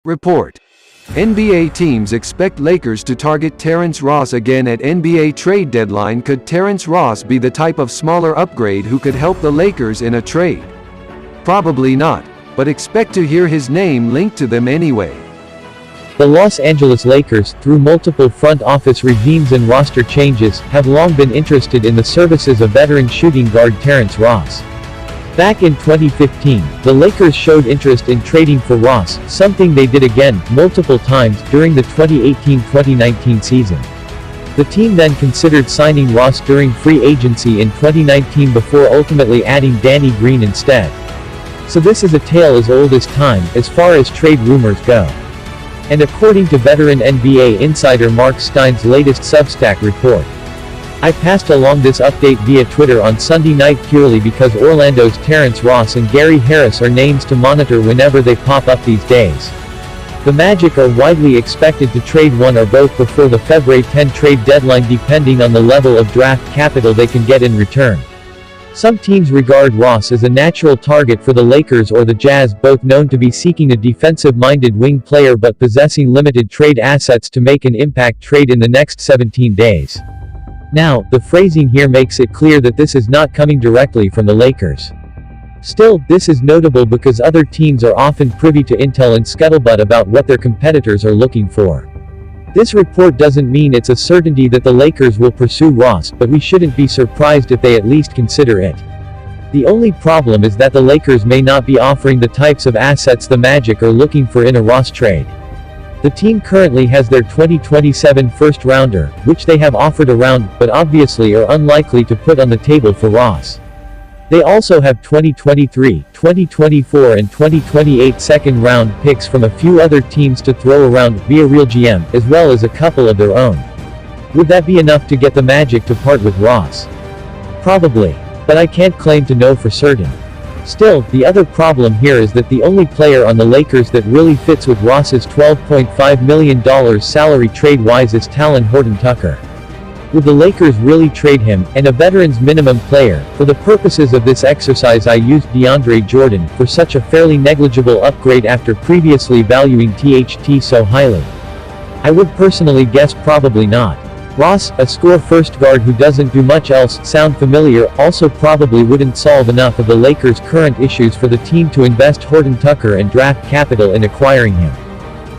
Report. NBA teams expect Lakers to target Terrence Ross again at NBA trade deadline. Could Terrence Ross be the type of smaller upgrade who could help the Lakers in a trade? Probably not, but expect to hear his name linked to them anyway. The Los Angeles Lakers, through multiple front office regimes and roster changes, have long been interested in the services of veteran shooting guard Terrence Ross. Back in 2015, the Lakers showed interest in trading for Ross, something they did again, multiple times, during the 2018-2019 season. The team then considered signing Ross during free agency in 2019 before ultimately adding Danny Green instead. So this is a tale as old as time, as far as trade rumors go. And according to veteran NBA insider Mark Stein's latest Substack report, I passed along this update via Twitter on Sunday night purely because Orlando's Terrence Ross and Gary Harris are names to monitor whenever they pop up these days. The Magic are widely expected to trade one or both before the February 10 trade deadline depending on the level of draft capital they can get in return. Some teams regard Ross as a natural target for the Lakers or the Jazz, both known to be seeking a defensive-minded wing player but possessing limited trade assets to make an impact trade in the next 17 days. Now, the phrasing here makes it clear that this is not coming directly from the Lakers. Still, this is notable because other teams are often privy to intel and scuttlebutt about what their competitors are looking for. This report doesn't mean it's a certainty that the Lakers will pursue Ross, but we shouldn't be surprised if they at least consider it. The only problem is that the Lakers may not be offering the types of assets the Magic are looking for in a Ross trade. The team currently has their 2027 first-rounder, which they have offered around, but obviously are unlikely to put on the table for Ross. They also have 2023, 2024 and 2028 second-round picks from a few other teams to throw around via Real GM, as well as a couple of their own. Would that be enough to get the Magic to part with Ross? Probably. But I can't claim to know for certain. Still, the other problem here is that the only player on the Lakers that really fits with Ross's $12.5 million salary trade-wise is Talen Horton-Tucker. Would the Lakers really trade him, and a veteran's minimum player? For the purposes of this exercise I used DeAndre Jordan, for such a fairly negligible upgrade after previously valuing THT so highly. I would personally guess probably not. Ross, a score-first guard who doesn't do much else, sound familiar, also probably wouldn't solve enough of the Lakers' current issues for the team to invest Horton-Tucker and draft capital in acquiring him.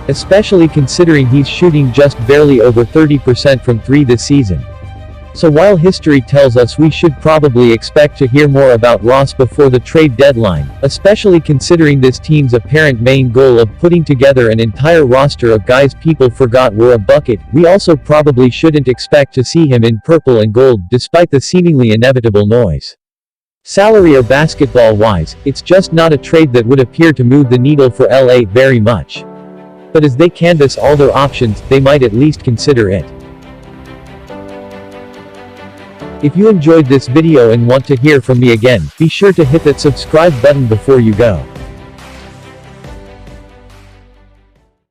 Especially considering he's shooting just barely over 30% from 3 this season. So while history tells us we should probably expect to hear more about Ross before the trade deadline, especially considering this team's apparent main goal of putting together an entire roster of guys people forgot were a bucket, we also probably shouldn't expect to see him in purple and gold despite the seemingly inevitable noise. Salary or basketball-wise, it's just not a trade that would appear to move the needle for LA very much. But as they canvass all their options, they might at least consider it. If you enjoyed this video and want to hear from me again, be sure to hit that subscribe button before you go.